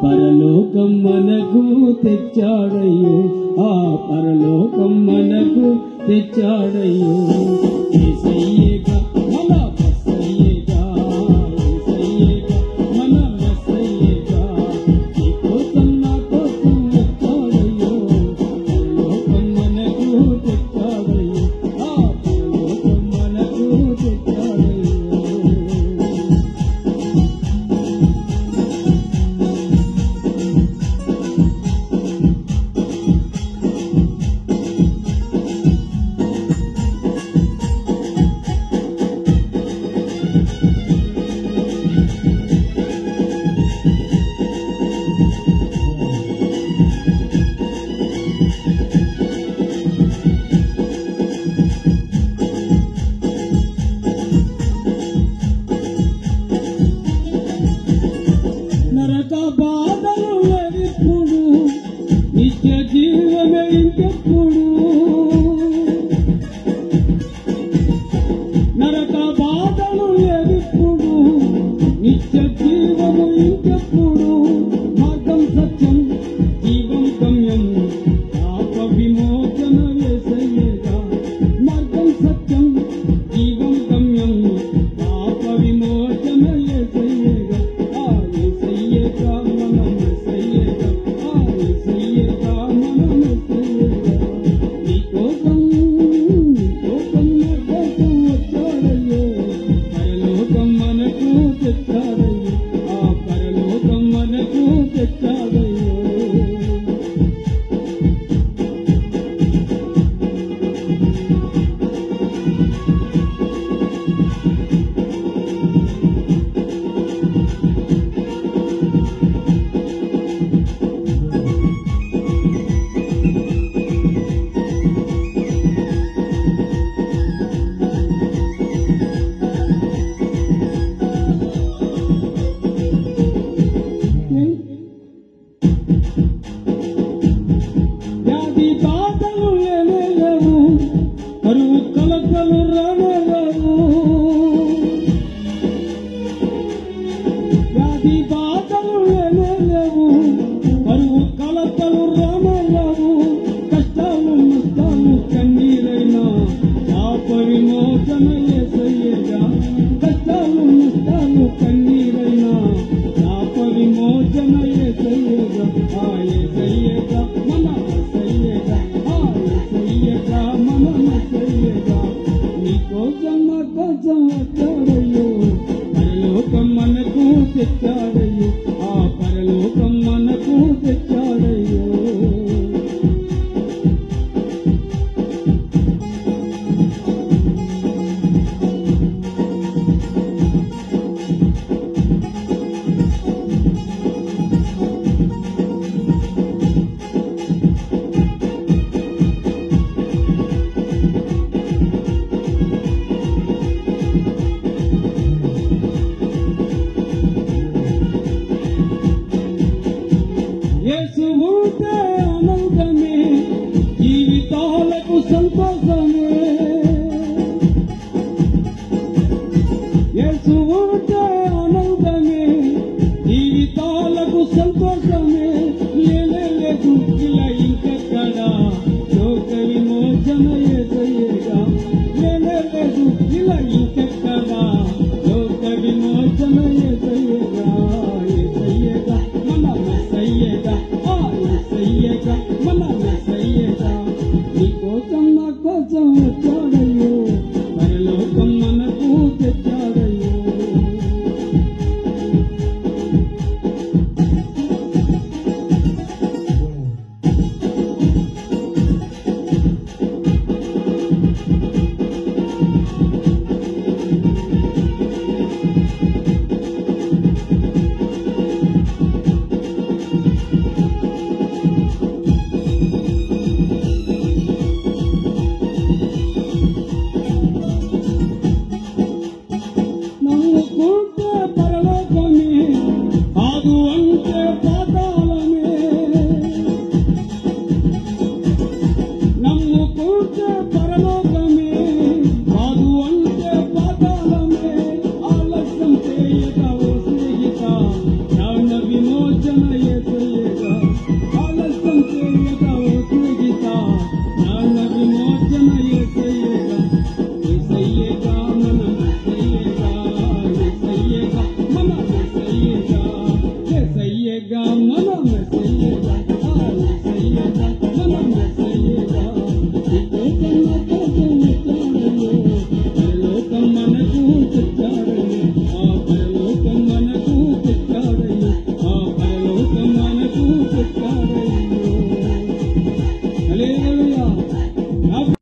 పరలోకం మనకు తెచ్చాడయ్యో, ఆ పరలోకం మనకు తెచ్చాడయ్యో. యేసయ్యేగా మన మెస్సయ్యేగా, యేసయ్యేగా మన మెస్సయ్యేగా, నీ కోసం నా కోసం వచ్చాడయ్యో, పరలోకం మనకు తెచ్చాడయ్యో, ఆ పరలోకం మనకు తెచ్చాడయ్యో. నరక బాధలు ఎప్పుడు, నిత్య జీవమే ఇంకెప్పుడు. నరక బాధలు ఎప్పుడు, నిత్య జీవము ఇంకెప్పుడు. మార్గం సత్యం జీవం గమ్యం, పాప విమోచన యేసయ్యేగా. మార్గం సత్యం జీవం గమ్యం, పాప విమోచన యేసయ్యేగా. యేసయ్యేగా మన మెస్సయ్యేగా, యేసయ్యేగా మన మెస్సయ్యేగా. నీ కోసం నా కోసం వచ్చాడయ్యో, పరలోకం మనకు తెచ్చాడయ్యో, ఆ పరలోకం మనకు తెచ్చాడయ్యో. వ్యాధి బాధలు లేవు, కరువు కలకలు రానేలేవు. వ్యాధి బాధలు లేవు, కరువు కలకలు రానేలేవు. కష్టాలు నష్టాలు కన్నీరైనా పాప విమోచన యేసయ్యేగా. కష్టాలు నష్టాలు కన్నీరైనా పాప విమోచన యేసయ్యేగా. యేసయ్యేగా మన మెస్సయ్యేగా, యేసయ్యేగా మన మెస్సయ్యేగా. నీ కోసం నా కోసం వచ్చాడయ్యో, పరలోకం మనకు తెచ్చాడయ్యో, ఆ పరలోకం మనకు తెచ్చాడయ్యో. యేసు ఉంటే ఆనందమే, జీవితాలకు సంతోషమే. యేసు ఉంటే ఆనందమే, జీవితాలకు సంతోషమే. లేదు ఇలా ఇంకెక్కడా లోక విమోచన యేసయ్యేగా. లేదు ఇలా ఇంకెక్కడా లోక విమోచన యేసయ్యేగా. యేసయ్యేగా మన మెస్సయ్యేగా, యేసయ్యేగా మన మెస్సయ్యేగా. నీ కోసం నా కోసం వచ్చాడయ్యో, పరలోకం మనకు తెచ్చాడయ్యో. నమ్ముకుంటే పరలోకమే కాదు